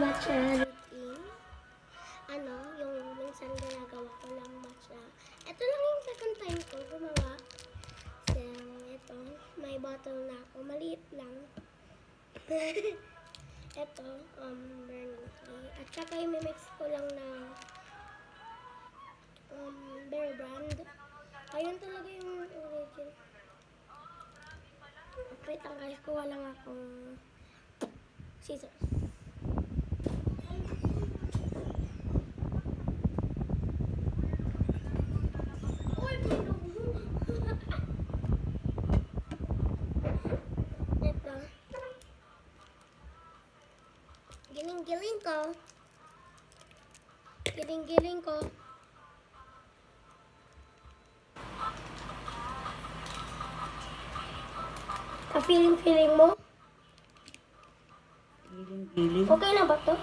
matcha routine. Yung minsan ginagawa ko lang matcha. Ito lang yung second time ko gumawa. So, ito, may bottle na ako. Maliit lang. Ito, burning tea. At saka i-mix ko lang na Bear Brand. Ayun talaga yung origin. Wait lang guys, kuha lang akong scissors. Ito. Giling-giling ko. Giling-giling ko. Ka-feeling mo? Giling-giling. Okay na ba to?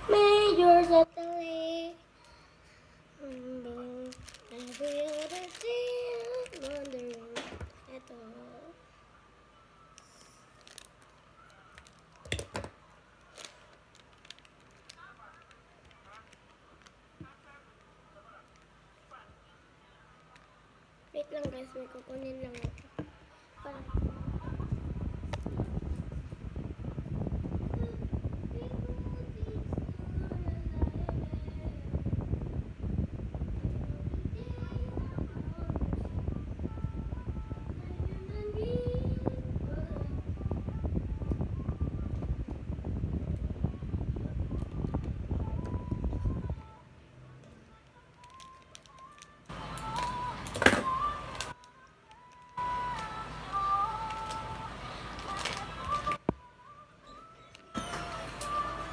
Major Satellite. Every other day, wondering. Ito. Wait lang guys, may kukunin lang ito.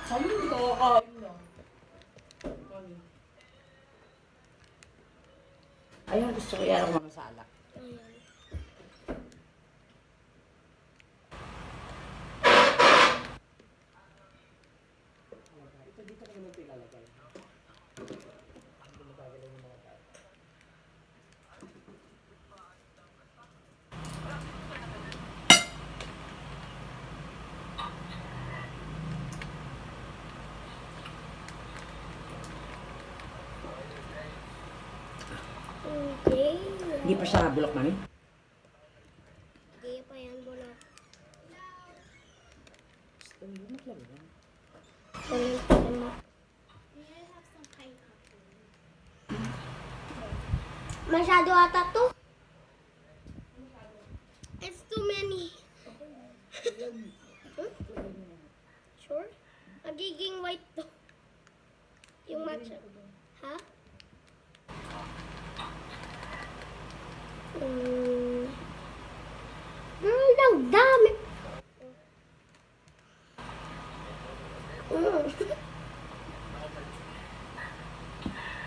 Saan hindi ka kakain na? Ayun, gusto ko yan ako mga salak. Ayan. Ito dito ko naman ito ilalagay. Hindi magagaling yung mga tao. Okay. Hindi pa siya bulok, mami? Hindi pa yan bulok. Gusto mo lang yan. Kunin mo. Masyado ata to. It's too many. Sure? Magiging white to. Yung matcha. Ha? Girl, ang dami.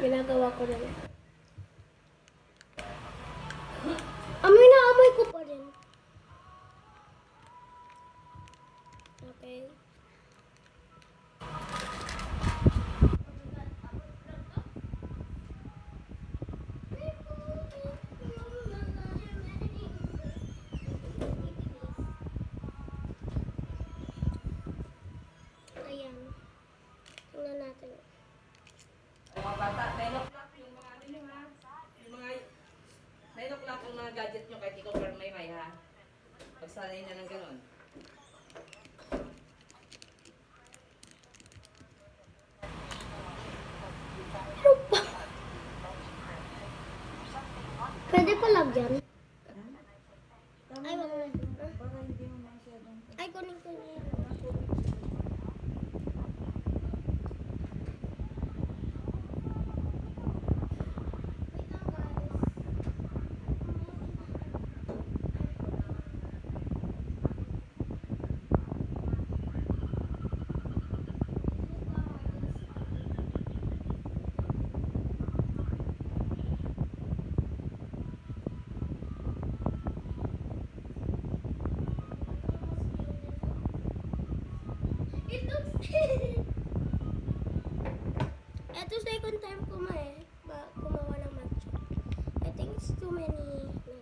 Ginagawa ko na yan. Amoy na amoy ko pa rin. Okay. Ayan. Tingnan natin. Mga bata, 9 o'clock yung mga ano nyo ha. Yung mga 9 o'clock yung mga gadget nyo kahit ikaw parang may ha. Pagsanay na ng ganun. Pwede pa lagyan. Ay, wag na. Ay, kunin ko na. Ito second time ko gumawa ng matcha. I think it's too many. No.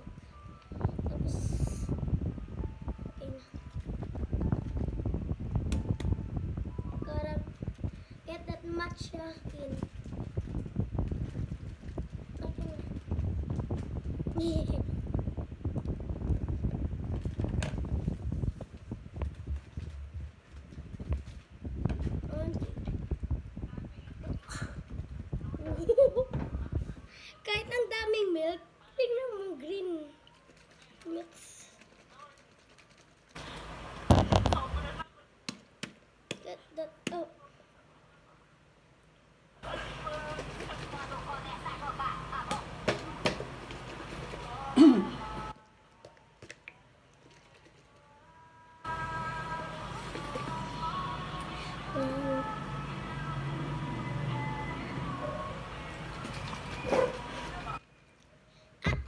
Okay na. Gotta get that matcha in. Okay na. Kahit ang daming milk, tingnan mo green mix. That, oh.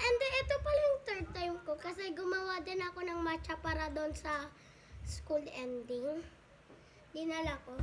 And ito pala yung third time ko kasi gumawa din ako ng matcha para doon sa school ending. Dinala ko.